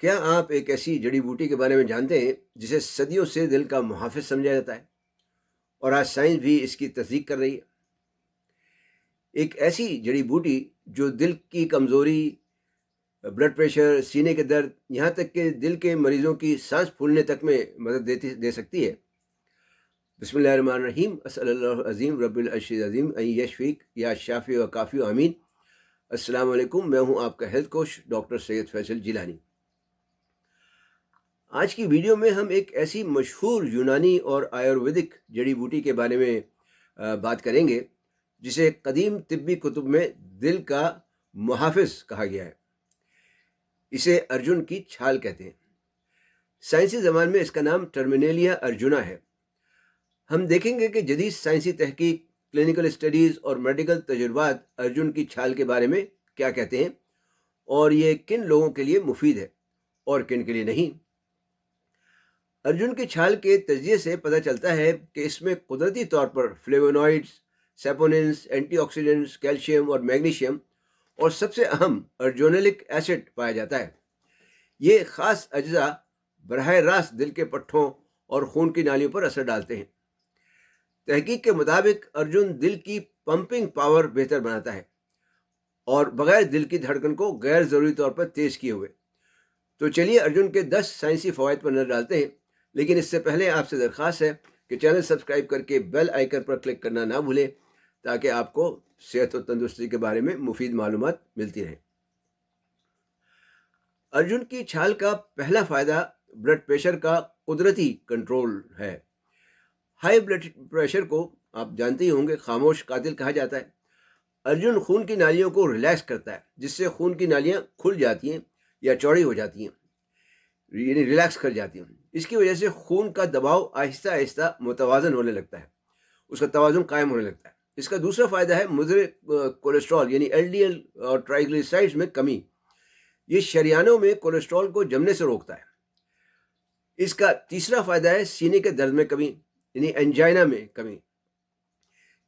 کیا آپ ایک ایسی جڑی بوٹی کے بارے میں جانتے ہیں جسے صدیوں سے دل کا محافظ سمجھا جاتا ہے اور آج سائنس بھی اس کی تصدیق کر رہی ہے؟ ایک ایسی جڑی بوٹی جو دل کی کمزوری، بلڈ پریشر، سینے کے درد، یہاں تک کہ دل کے مریضوں کی سانس پھولنے تک میں مدد دے سکتی ہے۔ بسم اللہ الرحمن الرحیم، اسأل اللہ عظیم رب العرش عظیم ان یشفیک یا شافی و کافی و امین۔ السلام علیکم، میں ہوں آپ کا ہیلتھ کوچ ڈاکٹر سید فیصل جیلانی۔ آج کی ویڈیو میں ہم ایک ایسی مشہور یونانی اور آیورویدک جڑی بوٹی کے بارے میں بات کریں گے جسے قدیم طبی کتب میں دل کا محافظ کہا گیا ہے۔ اسے ارجن کی چھال کہتے ہیں۔ سائنسی زبان میں اس کا نام ٹرمینیلیا ارجنا ہے۔ ہم دیکھیں گے کہ جدید سائنسی تحقیق، کلینکل اسٹڈیز اور میڈیکل تجربات ارجن کی چھال کے بارے میں کیا کہتے ہیں اور یہ کن لوگوں کے لیے مفید ہے اور کن کے لیے نہیں۔ ارجن کی چھال کے تجزیے سے پتہ چلتا ہے کہ اس میں قدرتی طور پر فلیوونوائڈز، سیپوننس، اینٹی آکسیڈنٹس، کیلشیم اور میگنیشیم اور سب سے اہم ارجونیلک ایسڈ پایا جاتا ہے۔ یہ خاص اجزاء براہ راست دل کے پٹھوں اور خون کی نالیوں پر اثر ڈالتے ہیں۔ تحقیق کے مطابق ارجن دل کی پمپنگ پاور بہتر بناتا ہے اور بغیر دل کی دھڑکن کو غیر ضروری طور پر تیز کیے ہوئے۔ تو چلیے ارجن کے 10 سائنسی فوائد پر نظر ڈالتے ہیں، لیکن اس سے پہلے آپ سے درخواست ہے کہ چینل سبسکرائب کر کے بیل آئیکن پر کلک کرنا نہ بھولیں تاکہ آپ کو صحت و تندرستی کے بارے میں مفید معلومات ملتی رہیں۔ ارجن کی چھال کا پہلا فائدہ بلڈ پریشر کا قدرتی کنٹرول ہے۔ ہائی بلڈ پریشر کو آپ جانتے ہی ہوں گے خاموش قاتل کہا جاتا ہے۔ ارجن خون کی نالیوں کو ریلیکس کرتا ہے، جس سے خون کی نالیاں کھل جاتی ہیں یا چوڑی ہو جاتی ہیں، یعنی ریلیکس کر جاتی ہیں۔ اس کی وجہ سے خون کا دباؤ آہستہ آہستہ متوازن ہونے لگتا ہے، اس کا توازن قائم ہونے لگتا ہے۔ اس کا دوسرا فائدہ ہے مضر کولیسٹرول یعنی LDL اور ٹرائیگلیسرائڈز میں کمی۔ یہ شریانوں میں کولیسٹرول کو جمنے سے روکتا ہے۔ اس کا تیسرا فائدہ ہے سینے کے درد میں کمی یعنی انجائنا میں کمی۔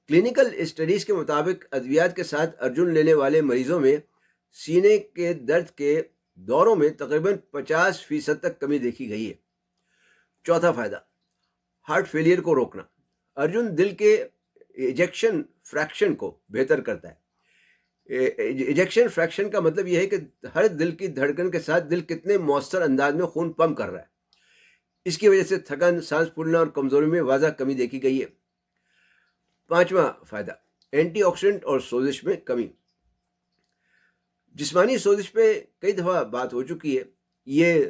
کلینکل اسٹڈیز کے مطابق ادویات کے ساتھ ارجن لینے والے مریضوں میں سینے کے درد کے دوروں میں تقریباً 50% تک کمی دیکھی گئی ہے۔ چوتھا فائدہ، ہارٹ فیلئر کو روکنا۔ ارجن دل کے ایجیکشن فریکشن کو بہتر کرتا ہے۔ ایجیکشن فریکشن کا مطلب یہ ہے کہ ہر دل کی دھڑکن کے ساتھ دل کتنے مؤثر انداز میں خون پمپ کر رہا ہے۔ اس کی وجہ سے تھکن، سانس پھولنا اور کمزوری میں واضح کمی دیکھی گئی ہے۔ پانچواں فائدہ، اینٹی آکسیڈنٹ اور سوزش میں کمی۔ جسمانی سوزش پہ کئی دفعہ بات ہو چکی ہے۔ یہ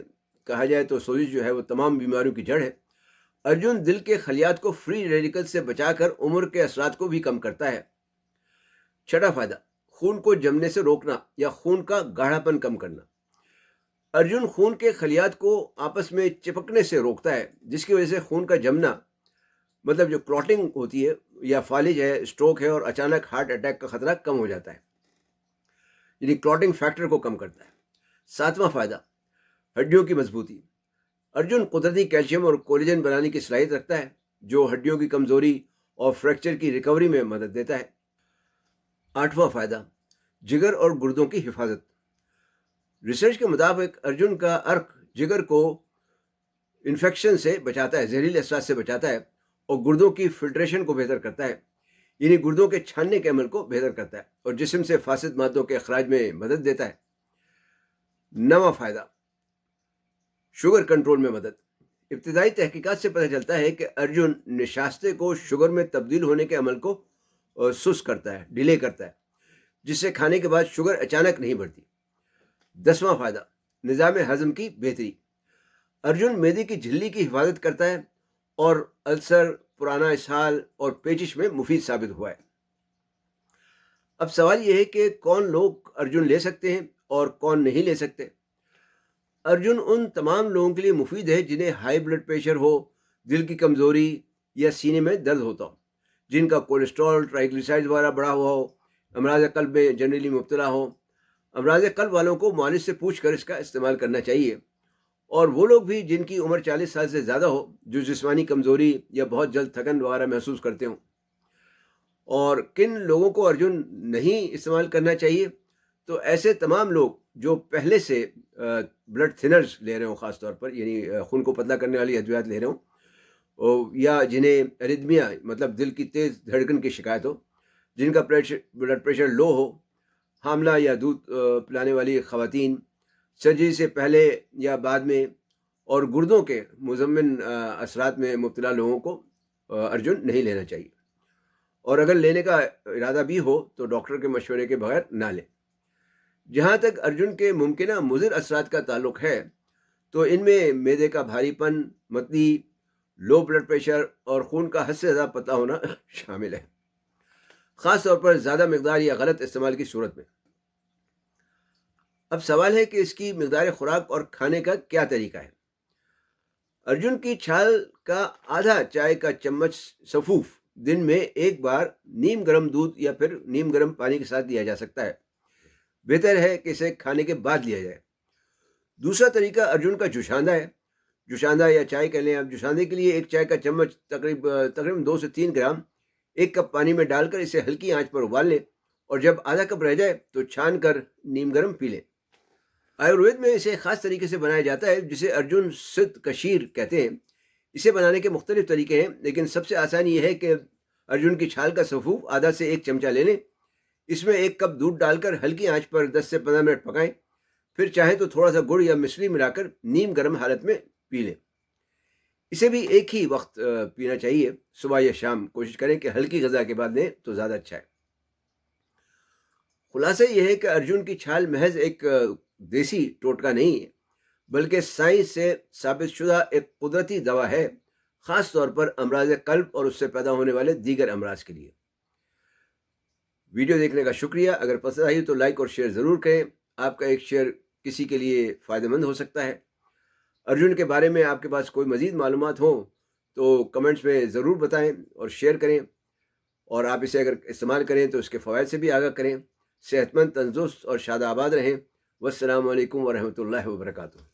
کہا جائے تو سوزش جو ہے وہ تمام بیماریوں کی جڑ ہے۔ ارجن دل کے خلیات کو فری ریڈیکل سے بچا کر عمر کے اثرات کو بھی کم کرتا ہے۔ چھٹا فائدہ، خون کو جمنے سے روکنا یا خون کا گاڑھا پن کم کرنا۔ ارجن خون کے خلیات کو آپس میں چپکنے سے روکتا ہے، جس کی وجہ سے خون کا جمنا، مطلب جو کلوٹنگ ہوتی ہے یا فالج ہے، اسٹروک ہے اور اچانک ہارٹ اٹیک کا خطرہ کم ہو جاتا ہے، یعنی کلوٹنگ فیکٹر کو کم کرتا ہے۔ ساتواں فائدہ، ہڈیوں کی مضبوطی۔ ارجن قدرتی کیلشیم اور کولیجن بنانے کی صلاحیت رکھتا ہے، جو ہڈیوں کی کمزوری اور فریکچر کی ریکوری میں مدد دیتا ہے۔ آٹھواں فائدہ، جگر اور گردوں کی حفاظت۔ ریسرچ کے مطابق ارجن کا عرق جگر کو انفیکشن سے بچاتا ہے، زہریلے اثرات سے بچاتا ہے اور گردوں کی فلٹریشن کو بہتر کرتا ہے، یعنی گردوں کے چھاننے کے عمل کو بہتر کرتا ہے اور جسم سے فاسد مادوں کے اخراج میں مدد دیتا ہے۔ نواں فائدہ، شوگر کنٹرول میں مدد۔ ابتدائی تحقیقات سے پتہ چلتا ہے کہ ارجن نشاستے کو شوگر میں تبدیل ہونے کے عمل کو سست کرتا ہے، ڈیلے کرتا ہے، جس سے کھانے کے بعد شوگر اچانک نہیں بڑھتی۔ 10واں فائدہ، نظام ہضم کی بہتری۔ ارجن معدے کی جھلی کی حفاظت کرتا ہے اور السر، پرانا اسہال اور پیچش میں مفید ثابت ہوا ہے۔ اب سوال یہ ہے کہ کون لوگ ارجن لے سکتے ہیں اور کون نہیں لے سکتے۔ ارجن ان تمام لوگوں کے لیے مفید ہے جنہیں ہائی بلڈ پریشر ہو، دل کی کمزوری یا سینے میں درد ہوتا ہو، جن کا کولیسٹرول، ٹرائیگلیسرائڈز وغیرہ بڑھا ہوا ہو، امراض قلب میں جنرلی مبتلا ہو۔ امراض قلب والوں کو معالج سے پوچھ کر اس کا استعمال کرنا چاہیے، اور وہ لوگ بھی جن کی عمر 40 سال سے زیادہ ہو، جو جسمانی کمزوری یا بہت جلد تھکن وغیرہ محسوس کرتے ہوں۔ اور کن لوگوں کو ارجن نہیں استعمال کرنا چاہیے؟ تو ایسے تمام لوگ جو پہلے سے بلڈ تھنرز لے رہے ہوں، خاص طور پر یعنی خون کو پتلا کرنے والی ادویات لے رہے ہوں، یا جنہیں اریدمیا مطلب دل کی تیز دھڑکن کی شکایت ہو، جن کا بلڈ پریشر لو ہو، حاملہ یا دودھ پلانے والی خواتین، سرجری سے پہلے یا بعد میں، اور گردوں کے مزمن اثرات میں مبتلا لوگوں کو ارجن نہیں لینا چاہیے، اور اگر لینے کا ارادہ بھی ہو تو ڈاکٹر کے مشورے کے بغیر نہ لیں۔ جہاں تک ارجن کے ممکنہ مضر اثرات کا تعلق ہے تو ان میں معدے کا بھاری پن، متلی، لو بلڈ پریشر اور خون کا حد سے زیادہ پتلا ہونا شامل ہے، خاص طور پر زیادہ مقدار یا غلط استعمال کی صورت میں۔ اب سوال ہے کہ اس کی مقدار خوراک اور کھانے کا کیا طریقہ ہے۔ ارجن کی چھال کا آدھا چائے کا چمچ سفوف دن میں ایک بار نیم گرم دودھ یا پھر نیم گرم پانی کے ساتھ لیا جا سکتا ہے۔ بہتر ہے کہ اسے کھانے کے بعد لیا جائے۔ دوسرا طریقہ ارجن کا جوشاندہ ہے، جوشاندہ یا چائے کہہ لیں آپ۔ جوشاندے کے لیے ایک چائے کا چمچ تقریباً 2 سے 3 گرام ایک کپ پانی میں ڈال کر اسے ہلکی آنچ پر ابال لیں، اور جب آدھا کپ رہ جائے تو چھان کر نیم گرم پی لیں۔ آیوروید میں اسے خاص طریقے سے بنایا جاتا ہے جسے ارجن سدھ کشیر کہتے ہیں۔ اسے بنانے کے مختلف طریقے ہیں، لیکن سب سے آسان یہ ہے کہ ارجن کی چھال کا سفوف آدھا سے 1 چمچہ لے لیں، اس میں 1 کپ دودھ ڈال کر ہلکی آنچ پر 10 سے 15 منٹ پکائیں، پھر چاہیں تو تھوڑا سا گڑ یا مسلی ملا کر نیم گرم حالت میں پی لیں۔ اسے بھی ایک ہی وقت پینا چاہیے، صبح یا شام۔ کوشش کریں کہ ہلکی غذا کے بعد لیں تو زیادہ اچھا ہے۔ خلاصہ یہ ہے کہ ارجن کی چھال محض ایک دیسی ٹوٹکا نہیں ہے، بلکہ سائنس سے ثابت شدہ ایک قدرتی دوا ہے، خاص طور پر امراض قلب اور اس سے پیدا ہونے والے دیگر امراض کے لیے۔ ویڈیو دیکھنے کا شکریہ۔ اگر پسند آئی تو لائک اور شیئر ضرور کریں۔ آپ کا ایک شیئر کسی کے لیے فائدہ مند ہو سکتا ہے۔ ارجن کے بارے میں آپ کے پاس کوئی مزید معلومات ہوں تو کمنٹس میں ضرور بتائیں اور شیئر کریں، اور آپ اسے اگر استعمال کریں تو اس کے فوائد سے بھی آگاہ کریں۔ صحت مند، تندرست اور شاد آباد رہیں۔ والسلام علیکم ورحمۃ اللہ وبرکاتہ۔